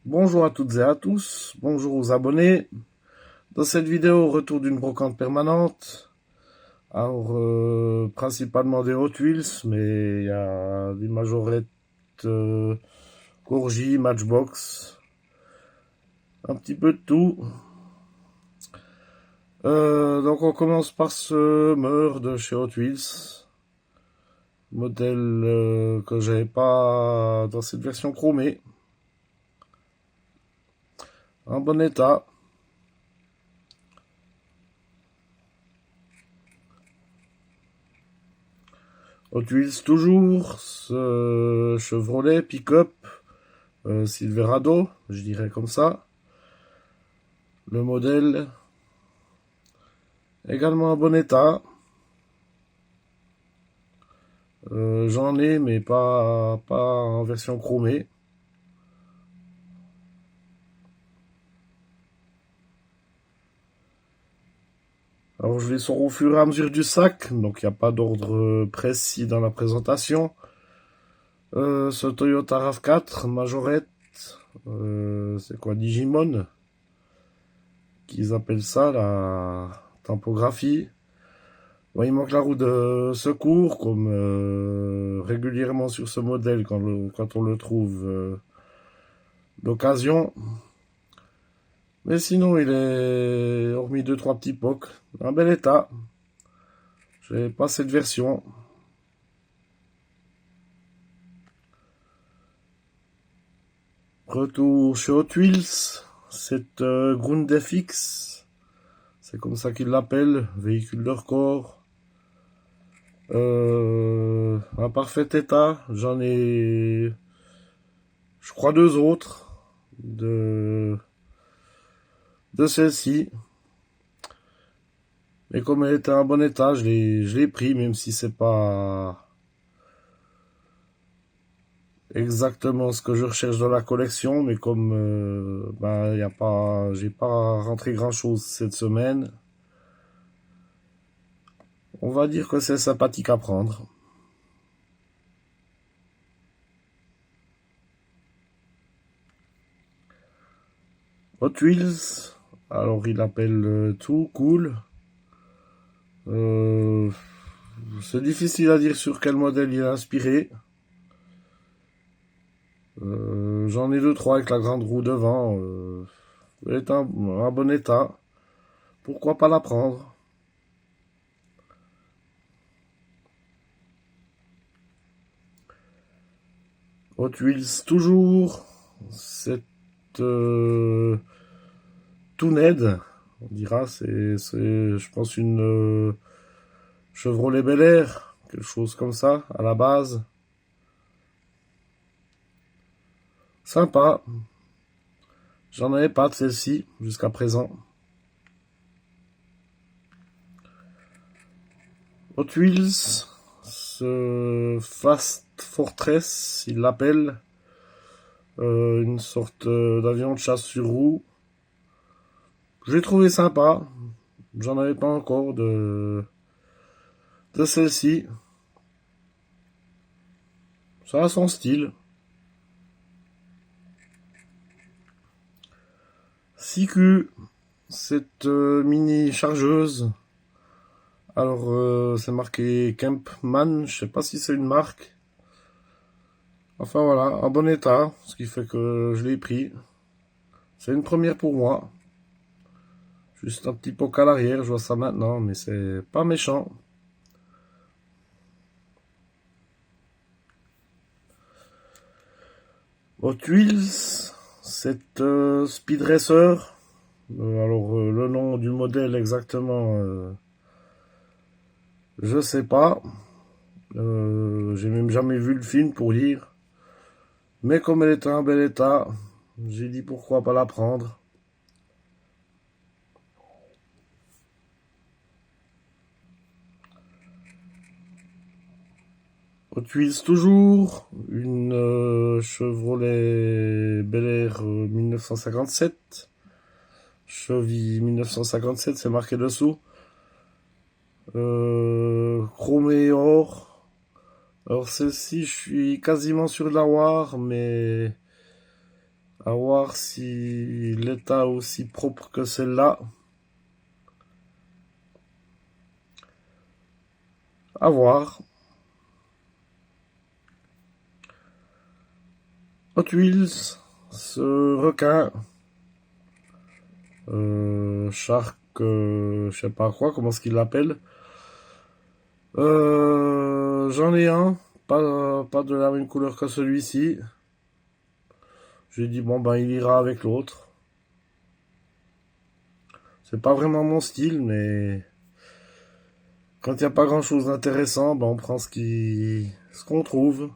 Bonjour à toutes et à tous, bonjour aux abonnés. Dans cette vidéo, retour d'une brocante permanente. Alors, principalement des Hot Wheels, mais il y a des majorettes, Corgi, Matchbox, un petit peu de tout. Donc on commence par ce Meur de chez Hot Wheels. Modèle que j'avais pas dans cette version chromée. En bon état. Hot Wheels toujours, ce Chevrolet pick-up Silverado, je dirais comme ça. Le modèle également en bon état. J'en ai, mais pas en version chromée. Alors je les sors au fur et à mesure du sac, donc il n'y a pas d'ordre précis dans la présentation. Ce Toyota RAV4 Majorette, c'est quoi, Digimon, qu'ils appellent ça, la typographie. Bon, il manque la roue de secours, comme régulièrement sur ce modèle quand on le trouve d'occasion. Mais sinon, il est, hormis deux, trois petits pocs, un bel état. J'ai pas cette version. Retour chez Hot Wheels, cette Ground FX, c'est comme ça qu'ils l'appellent, véhicule de record. Un parfait état, j'en ai, je crois, deux autres de celle-ci. Mais comme elle était en bon état, je l'ai pris, même si c'est pas exactement ce que je recherche dans la collection, mais comme ben, y a pas, j'ai pas rentré grand chose cette semaine, on va dire que c'est sympathique à prendre. Hot Wheels, alors il appelle tout cool. Euh, c'est difficile à dire sur quel modèle il est inspiré. J'en ai deux trois avec la grande roue devant. Elle est en bon état. Pourquoi pas la prendre? Hot Wheels toujours. Cette Toonhead, on dira, je pense, une Chevrolet Bel Air, quelque chose comme ça, à la base. Sympa. J'en avais pas de celle-ci jusqu'à présent. Hot Wheels, ce Fast Fortress, il l'appelle, une sorte d'avion de chasse sur roue. Je l'ai trouvé sympa. J'en avais pas encore de celle-ci. Ça a son style. 6Q, cette mini chargeuse. Alors, c'est marqué Kempman, je sais pas si c'est une marque. Enfin voilà, en bon état, ce qui fait que je l'ai pris. C'est une première pour moi. Juste un petit poc à l'arrière, je vois ça maintenant, mais c'est pas méchant. Hot Wheels, cette Speed Racer. Alors, le nom du modèle exactement, je sais pas. J'ai même jamais vu le film pour lire. Mais comme elle était en bel état, j'ai dit pourquoi pas la prendre. Hot Wheels toujours, une Chevrolet Bel Air 1957. Chevy 1957, c'est marqué dessous. Chromé or. Alors celle-ci, je suis quasiment sûr de l'avoir, mais À voir si l'état est aussi propre que celle-là. À voir. Hot Wheels, ce requin, Shark, je sais pas quoi, comment est-ce qu'il l'appelle. J'en ai un, pas de la même couleur que celui-ci. J'ai dit bon ben il ira avec l'autre. C'est pas vraiment mon style, mais quand il n'y a pas grand chose d'intéressant, ben on prend ce qu'on trouve.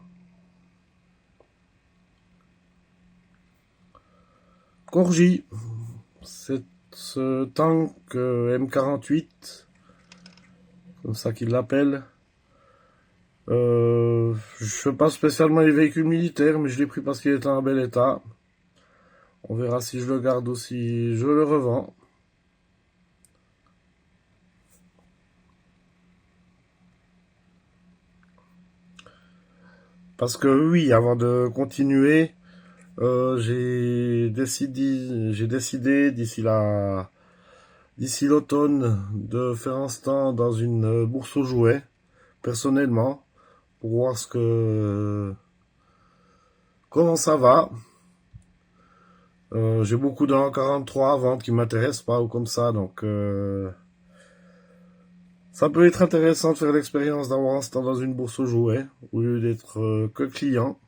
Corgi, c'est ce tank M48, comme ça qu'il l'appelle. Je fais pas spécialement les véhicules militaires, mais je l'ai pris parce qu'il est en bel état. On verra si je le garde ou si je le revends. Parce que oui, avant de continuer, j'ai décidé d'ici l'automne de faire un stand dans une bourse aux jouets, personnellement, pour voir comment ça va. J'ai beaucoup de 43 à vendre qui m'intéressent pas ou comme ça, donc ça peut être intéressant de faire l'expérience d'avoir un stand dans une bourse aux jouets au lieu d'être que client.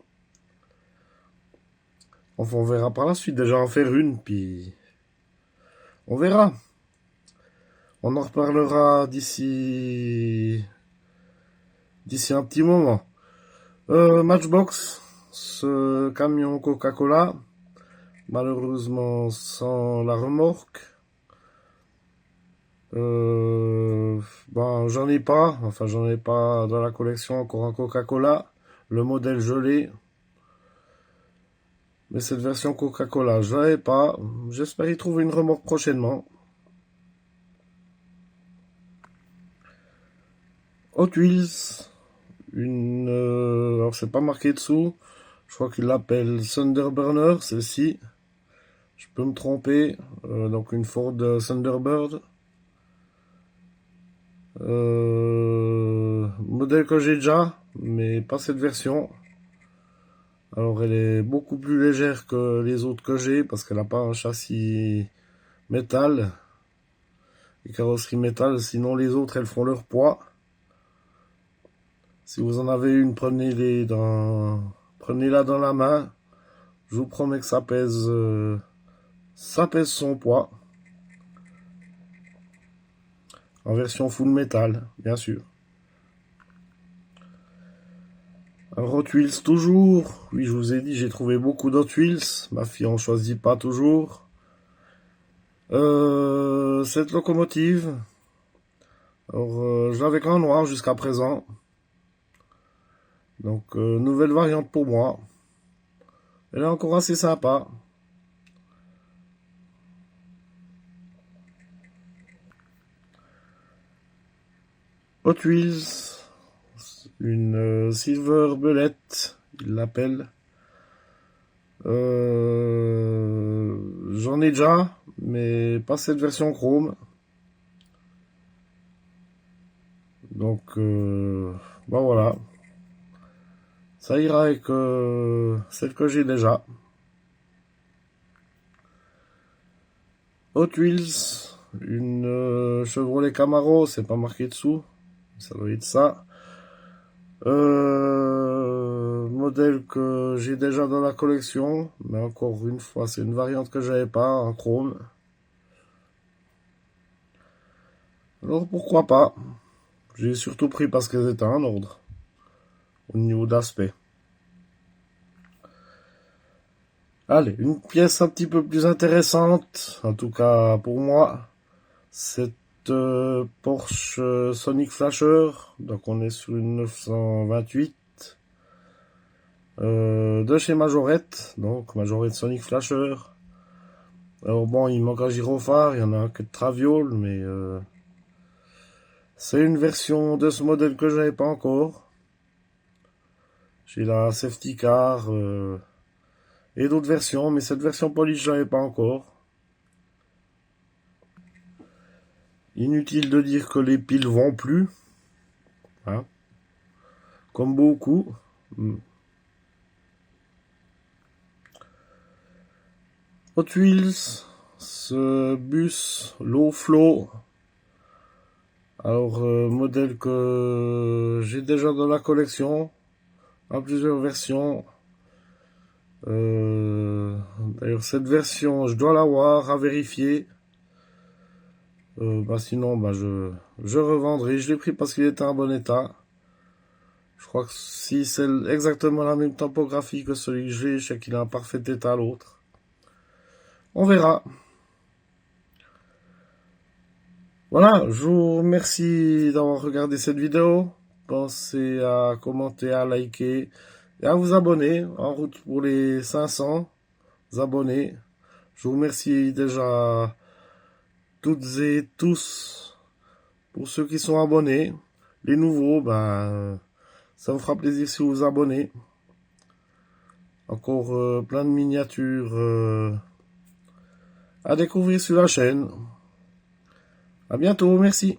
Enfin, on verra par la suite. Déjà en faire une, puis on verra. On en reparlera d'ici un petit moment. Matchbox, ce camion Coca-Cola, malheureusement sans la remorque. Ben, j'en ai pas dans la collection encore un Coca-Cola. Le modèle je l'ai, mais cette version Coca-Cola je l'avais pas. J'espère y trouver une remorque prochainement. Hot Wheels, alors c'est pas marqué dessous. Je crois qu'il l'appelle Thunderburner, celle-ci. Je peux me tromper. Donc une Ford Thunderbird. Modèle que j'ai déjà, mais pas cette version. Alors elle est beaucoup plus légère que les autres que j'ai parce qu'elle n'a pas un châssis métal et carrosserie métal. Sinon les autres elles font leur poids. Si vous en avez une, prenez-la dans la main. Je vous promets que ça pèse son poids. En version full métal, bien sûr. Alors Hot Wheels toujours. Oui, je vous ai dit, j'ai trouvé beaucoup d'Hot Wheels. Ma fille en choisit pas toujours. Cette locomotive. Alors, je l'avais qu'en noir jusqu'à présent. Donc, nouvelle variante pour moi. Elle est encore assez sympa. Hot Wheels. Une Silver Bullet, il l'appelle. J'en ai déjà, mais pas cette version chrome. Donc, bah voilà. Ça ira avec celle que j'ai déjà. Hot Wheels, une Chevrolet Camaro, c'est pas marqué dessous. Ça doit être ça. Modèle que j'ai déjà dans la collection, mais encore une fois, c'est une variante que j'avais pas en chrome. Alors pourquoi pas? J'ai surtout pris parce qu'elles étaient en ordre au niveau d'aspect. Allez, une pièce un petit peu plus intéressante, en tout cas pour moi, cette Porsche Sonic Flasher. Donc on est sur une 928 de chez Majorette, donc Majorette Sonic Flasher. Alors bon, il manque un gyrophare, il y en a un que de traviole, mais c'est une version de ce modèle que j'avais pas encore. J'ai la safety car et d'autres versions, mais cette version polish, je l'avais pas encore. Inutile de dire que les piles vont plus, hein, comme beaucoup. Hot Wheels, ce bus low flow. Alors, modèle que j'ai déjà dans la collection, en plusieurs versions. D'ailleurs, cette version, je dois l'avoir à vérifier. Sinon, je revendrai. Je l'ai pris parce qu'il était en bon état. Je crois que si c'est exactement la même topographie que celui que j'ai, je sais qu'il est en parfait état l'autre. On verra. Voilà, je vous remercie d'avoir regardé cette vidéo. Pensez à commenter, à liker et à vous abonner. En route pour les 500 abonnés. Je vous remercie déjà toutes et tous pour ceux qui sont abonnés. Les nouveaux, ça me fera plaisir si vous vous abonnez. Encore plein de miniatures à découvrir sur la chaîne. À bientôt, merci.